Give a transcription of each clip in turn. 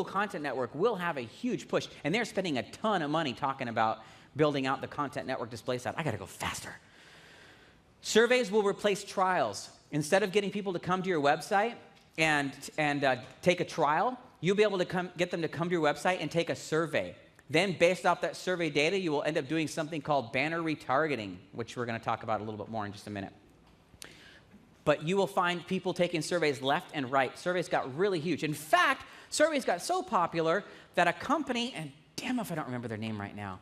Content Network will have a huge push, and they're spending a ton of money talking about building out the Content Network display side. I got to go faster. Surveys will replace trials. Instead of getting people to come to your website and take a trial, you'll be able to get them to come to your website and take a survey. Then, based off that survey data, you will end up doing something called banner retargeting, which we're going to talk about a little bit more in just a minute. But you will find people taking surveys left and right. Surveys got really huge. In fact, surveys got so popular that a company, and damn if I don't remember their name right now,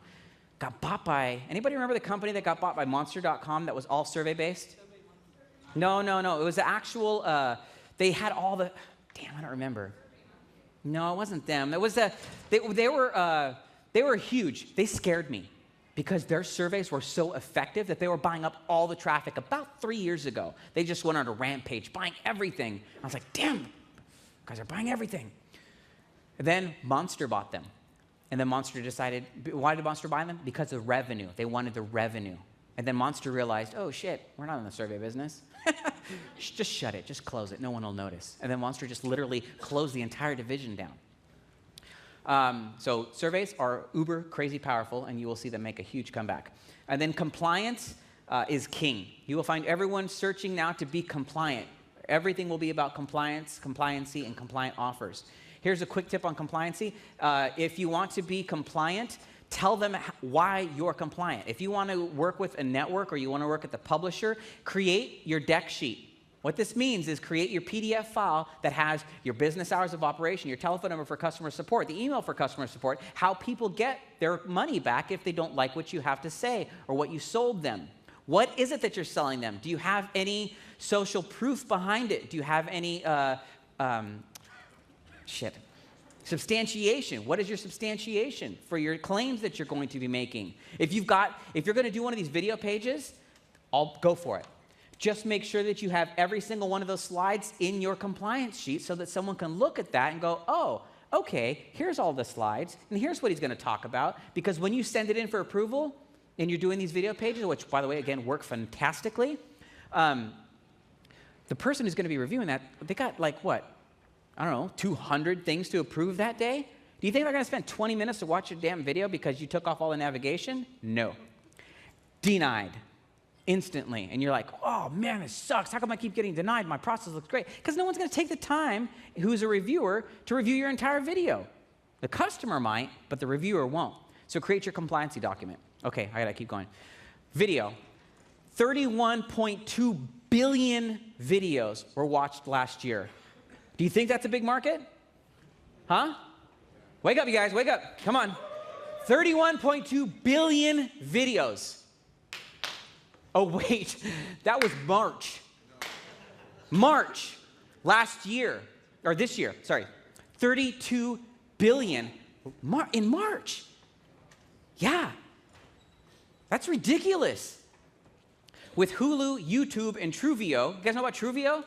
got bought by, anybody remember the company that got bought by Monster.com that was all survey-based? No. It was the actual, they had all the, damn, I don't remember. No, it wasn't them. It was they were huge. They scared me because their surveys were so effective that they were buying up all the traffic. About 3 years ago, they just went on a rampage, buying everything. I was like, damn, guys are buying everything. And then Monster bought them. And then Monster decided, why did Monster buy them? Because of revenue. They wanted the revenue. And then Monster realized, oh shit, we're not in the survey business. Just shut it, just close it, no one will notice. And then Monster just literally closed the entire division down. So surveys are uber crazy powerful, and you will see them make a huge comeback. And then compliance is king. You will find everyone searching now to be compliant. Everything will be about compliance, compliancy, and compliant offers. Here's a quick tip on compliancy. If you want to be compliant, tell them why you're compliant. If you want to work with a network or you want to work at the publisher, create your deck sheet. What this means is create your PDF file that has your business hours of operation, your telephone number for customer support, the email for customer support, how people get their money back if they don't like what you have to say or what you sold them. What is it that you're selling them? Do you have any social proof behind it? Do you have any substantiation? What is your substantiation for your claims that you're going to be making? If you're going to do one of these video pages, I'll go for it. Just make sure that you have every single one of those slides in your compliance sheet so that someone can look at that and go, oh, okay, here's all the slides, and here's what he's going to talk about. Because when you send it in for approval, and you're doing these video pages, which, by the way, again, work fantastically, the person who's going to be reviewing that, they got like, what? I don't know, 200 things to approve that day? Do you think they're going to spend 20 minutes to watch your damn video because you took off all the navigation? No. Denied. Instantly. And you're like, oh man, this sucks. How come I keep getting denied? My process looks great. Because no one's going to take the time, who's a reviewer, to review your entire video. The customer might, but the reviewer won't. So create your compliancy document. Okay, I got to keep going. Video. 31.2 billion videos were watched last year. Do you think that's a big market? Huh? Wake up, you guys. Wake up. Come on. 31.2 billion videos. Oh, wait, that was March. March last year, or this year, sorry. 32 billion in March. Yeah, that's ridiculous. With Hulu, YouTube, and Truvio, you guys know about Truvio?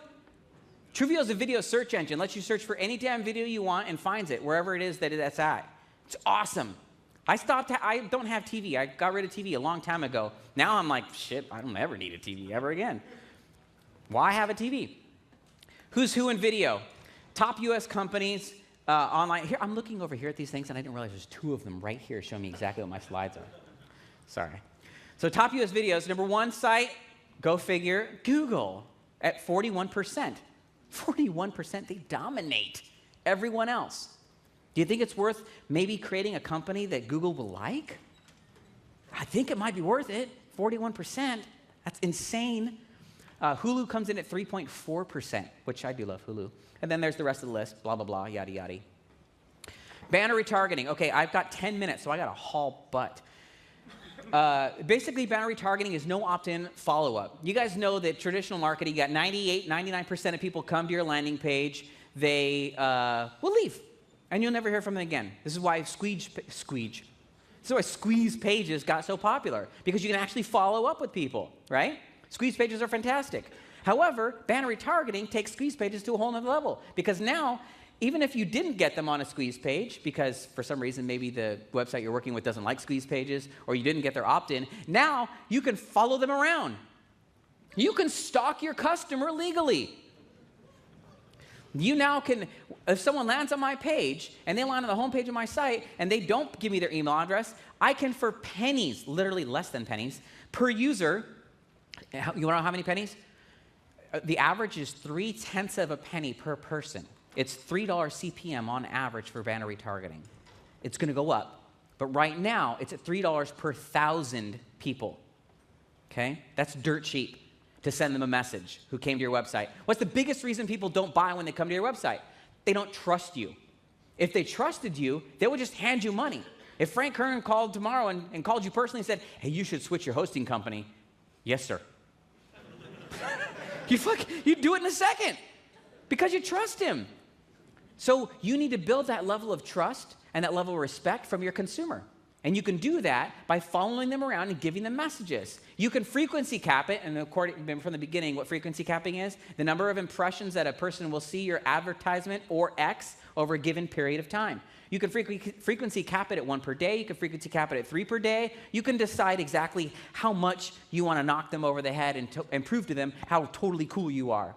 Truvio is a video search engine. Lets you search for any damn video you want and finds it wherever it is that's at. It's awesome. I don't have TV. I got rid of TV a long time ago. Now I'm like, shit, I don't ever need a TV ever again. Why have a TV? Who's who in video? Top US companies online. Here, I'm looking over here at these things, and I didn't realize there's two of them right here showing me exactly what my slides are. Sorry. So top US videos, number one site, go figure, Google at 41%. 41%, they dominate everyone else. Do you think it's worth maybe creating a company that Google will like? I think it might be worth it. 41%, that's insane. Hulu comes in at 3.4%, which I do love Hulu. And then there's the rest of the list, blah, blah, blah, yada, yada. Banner retargeting. Okay, I've got 10 minutes, so I got to haul butt. Basically, banner retargeting is no opt-in follow-up. You guys know that traditional marketing, you got 98, 99% of people come to your landing page, they will leave. And you'll never hear from them again. This is why squeeze pages got so popular, because you can actually follow up with people, right? Squeeze pages are fantastic. However, banner retargeting takes squeeze pages to a whole nother level, because now, even if you didn't get them on a squeeze page, because for some reason maybe the website you're working with doesn't like squeeze pages, or you didn't get their opt-in, now you can follow them around. You can stalk your customer legally. You now can, if someone lands on my page and they land on the homepage of my site and they don't give me their email address, I can, for pennies, literally less than pennies, per user, you want to know how many pennies? The average is 0.3 of a penny per person. It's $3 CPM on average for banner retargeting. It's going to go up. But right now, it's at $3 per 1,000 people. Okay? That's dirt cheap to send them a message who came to your website. What's the biggest reason people don't buy when they come to your website? They don't trust you. If they trusted you, they would just hand you money. If Frank Kern called tomorrow and called you personally and said, hey, you should switch your hosting company. Yes, sir. You'd do it in a second because you trust him. So you need to build that level of trust and that level of respect from your consumer. And you can do that by following them around and giving them messages. You can frequency cap it, and remember from the beginning what frequency capping is? The number of impressions that a person will see your advertisement or X over a given period of time. You can frequency cap it at 1 per day. You can frequency cap it at 3 per day. You can decide exactly how much you want to knock them over the head and prove to them how totally cool you are.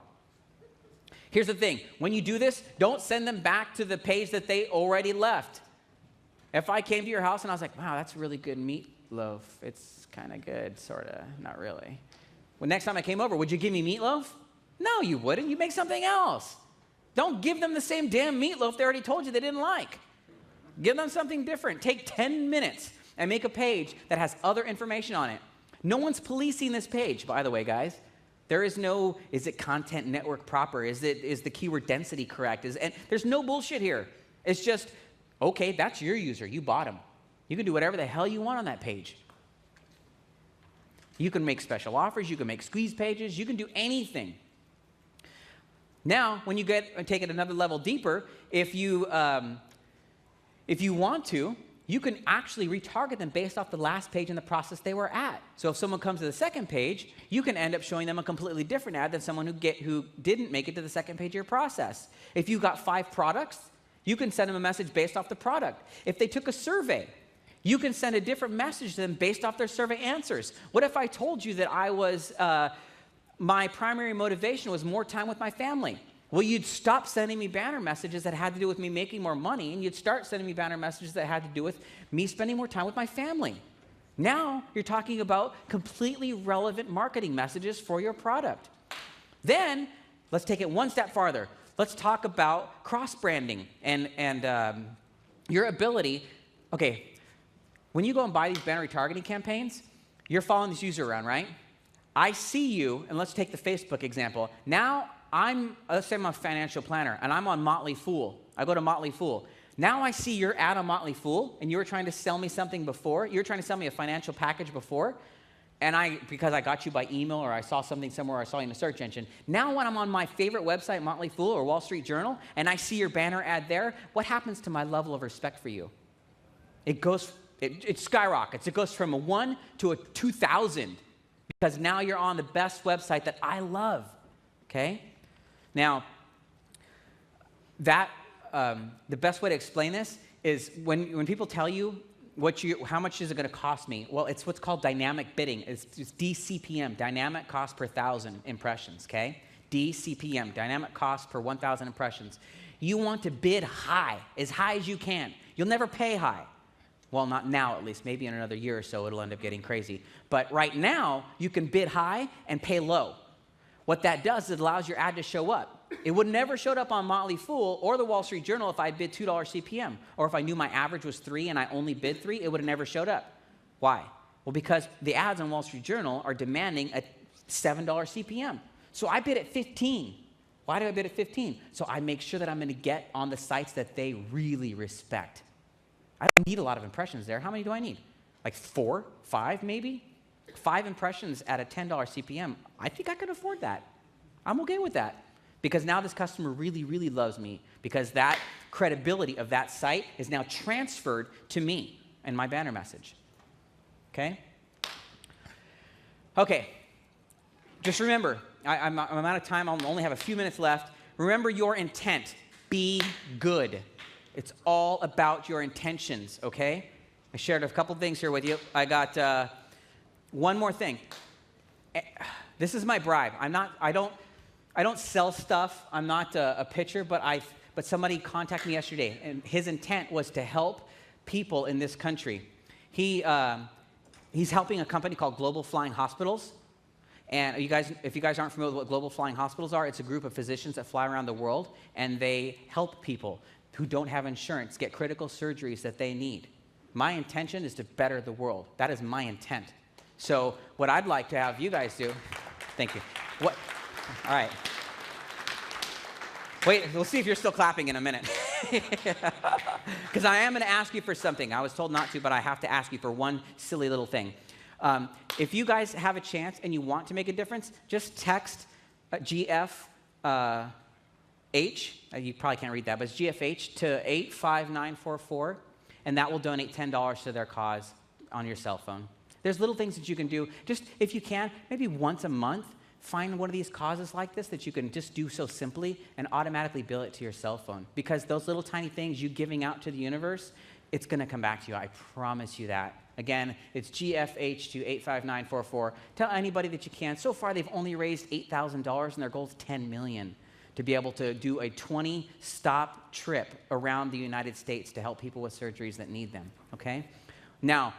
Here's the thing. When you do this, don't send them back to the page that they already left. If I came to your house and I was like, wow, that's really good meatloaf. It's kind of good, sort of, not really. Well, next time I came over, would you give me meatloaf? No, you wouldn't. You'd make something else. Don't give them the same damn meatloaf they already told you they didn't like. Give them something different. Take 10 minutes and make a page that has other information on it. No one's policing this page, by the way, guys. There is no, is it content network proper? Is the keyword density correct? And there's no bullshit here. It's just, okay, that's your user. You bought him. You can do whatever the hell you want on that page. You can make special offers. You can make squeeze pages. You can do anything. Now, when you take it another level deeper, if you want to, you can actually retarget them based off the last page in the process they were at. So if someone comes to the second page, you can end up showing them a completely different ad than someone who didn't make it to the second page of your process. If you got 5 products, you can send them a message based off the product. If they took a survey, you can send a different message to them based off their survey answers. What if I told you that my primary motivation was more time with my family? Well, you'd stop sending me banner messages that had to do with me making more money, and you'd start sending me banner messages that had to do with me spending more time with my family. Now you're talking about completely relevant marketing messages for your product. Then let's take it one step farther. Let's talk about cross-branding and your ability. Okay, when you go and buy these banner retargeting campaigns, you're following this user around, right? I see you, and let's take the Facebook example. Now, let's say I'm a financial planner, and I'm on Motley Fool. I go to Motley Fool. Now I see your ad on Motley Fool, and you were trying to sell me something before. You were trying to sell me a financial package before, and because I got you by email or I saw something somewhere or I saw you in a search engine. Now when I'm on my favorite website, Motley Fool or Wall Street Journal, and I see your banner ad there, what happens to my level of respect for you? It skyrockets. It goes from a 1 to a 2,000 because now you're on the best website that I love, okay? Now, the best way to explain this is when people tell you how much is it going to cost me? Well, it's what's called dynamic bidding. It's DCPM, dynamic cost per 1,000 impressions, okay? DCPM, dynamic cost per 1,000 impressions. You want to bid high as you can. You'll never pay high. Well, not now at least. Maybe in another year or so it'll end up getting crazy. But right now, you can bid high and pay low. What that does is it allows your ad to show up. It would never showed up on Motley Fool or the Wall Street Journal if I bid $2 CPM, or if I knew my average was 3 and I only bid 3, it would have never showed up. Why? Well, because the ads on Wall Street Journal are demanding a $7 CPM. So I bid at 15. Why do I bid at 15? So I make sure that I'm going to get on the sites that they really respect. I don't need a lot of impressions there. How many do I need? Like 4, 5 maybe? 5 impressions at a $10 CPM. I think I could afford that. I'm okay with that. Because now this customer really, really loves me because that credibility of that site is now transferred to me and my banner message. Okay? Okay. Just remember, I'm out of time. I'll only have a few minutes left. Remember your intent. Be good. It's all about your intentions, okay? I shared a couple things here with you. I got one more thing. This is my bribe. I don't sell stuff. I'm not a pitcher, but somebody contacted me yesterday, and his intent was to help people in this country. He's helping a company called Global Flying Hospitals. And if you guys aren't familiar with what Global Flying Hospitals are, it's a group of physicians that fly around the world, and they help people who don't have insurance get critical surgeries that they need. My intention is to better the world. That is my intent. So what I'd like to have you guys do, thank you. All right. Wait, we'll see if you're still clapping in a minute. Because I am going to ask you for something. I was told not to, but I have to ask you for one silly little thing. If you guys have a chance and you want to make a difference, just text GFH. You probably can't read that, but it's GFH to 85944, and that will donate $10 to their cause on your cell phone. There's little things that you can do. Just if you can, maybe once a month, find one of these causes like this that you can just do so simply and automatically bill it to your cell phone. Because those little tiny things you giving out to the universe, it's going to come back to you. I promise you that. Again, it's GFH to 85944. Tell anybody that you can. So far, they've only raised $8,000, and their goal is $10 million to be able to do a 20-stop trip around the United States to help people with surgeries that need them, okay? Now,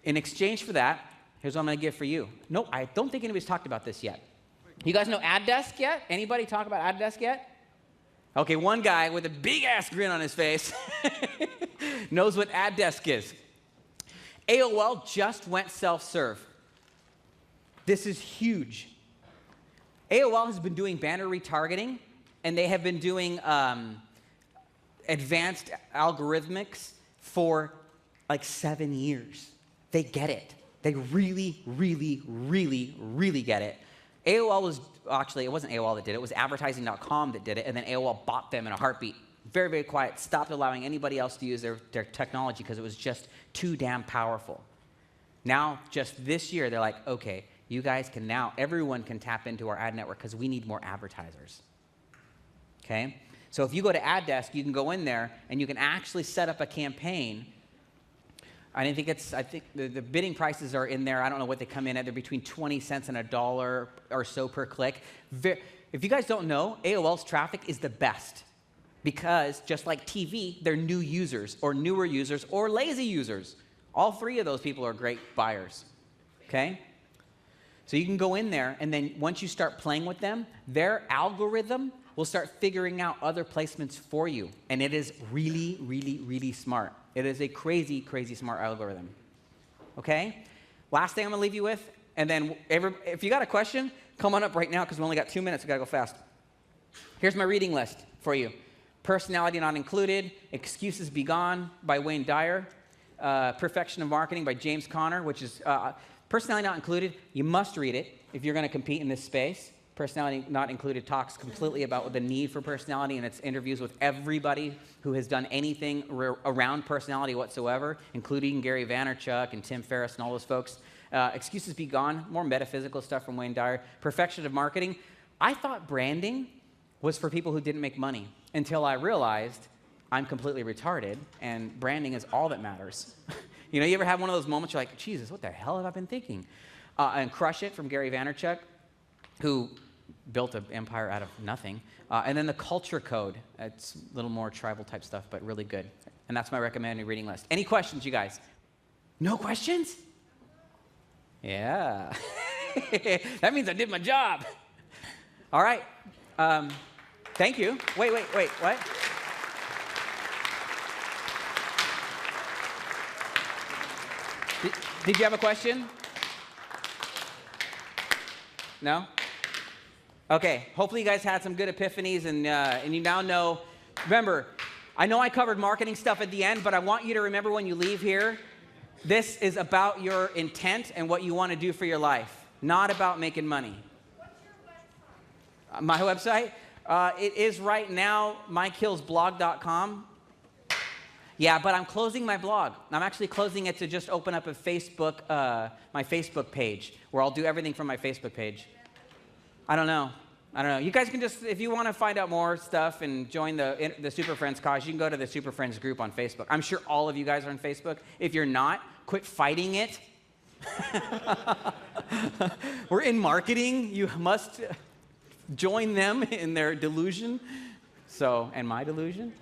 in exchange for that, here's what I'm going to give for you. No, I don't think anybody's talked about this yet. You guys know AdDesk yet? Anybody talk about AdDesk yet? Okay, one guy with a big-ass grin on his face knows what AdDesk is. AOL just went self-serve. This is huge. AOL has been doing banner retargeting, and they have been doing advanced algorithmics for like 7 years. They get it. They really, really, really, really get it. AOL was, actually, it wasn't AOL that did it. It was advertising.com that did it, and then AOL bought them in a heartbeat. Very, very quiet. Stopped allowing anybody else to use their technology because it was just too damn powerful. Now, just this year, they're like, okay, you guys can now, everyone can tap into our ad network because we need more advertisers. Okay? So if you go to AdDesk, you can go in there and you can actually set up a campaign. I think the bidding prices are in there. I don't know what they come in at. They're between 20 cents and $1 or so per click. If you guys don't know, AOL's traffic is the best because just like TV, they're new users or newer users or lazy users. All three of those people are great buyers, okay? So you can go in there, and then once you start playing with them, their algorithm will start figuring out other placements for you, and it is really, really, really smart. It is a crazy, crazy smart algorithm, okay? Last thing I'm going to leave you with, and then if you got a question, come on up right now because we only got 2 minutes. We got to go fast. Here's my reading list for you. Personality Not Included, Excuses Be Gone by Wayne Dyer, Perfection of Marketing by James Conner, which is Personality Not Included. You must read it if you're going to compete in this space. Personality Not Included talks completely about the need for personality, and it's interviews with everybody who has done anything around personality whatsoever, including Gary Vaynerchuk and Tim Ferriss and all those folks. Excuses Be Gone, more metaphysical stuff from Wayne Dyer. Perfection of Marketing. I thought branding was for people who didn't make money until I realized I'm completely retarded, and branding is all that matters. You know, you ever have one of those moments you're like, Jesus, what the hell have I been thinking? And Crush It from Gary Vaynerchuk, who built an empire out of nothing. And then The Culture Code. It's a little more tribal type stuff, but really good. And that's my recommended reading list. Any questions, you guys? No questions? Yeah. That means I did my job. All right. Thank you. Wait, what? Did you have a question? No? Okay, hopefully you guys had some good epiphanies and you now know. Remember, I know I covered marketing stuff at the end, but I want you to remember when you leave here, this is about your intent and what you want to do for your life, not about making money. My website? It is right now mikehillsblog.com. Yeah, but I'm closing my blog. I'm actually closing it to just open up a Facebook, my Facebook page, where I'll do everything from my Facebook page. I don't know. You guys can just, if you want to find out more stuff and join the Super Friends cause, you can go to the Super Friends group on Facebook. I'm sure all of you guys are on Facebook. If you're not, quit fighting it. We're in marketing. You must join them in their delusion. So, and my delusion.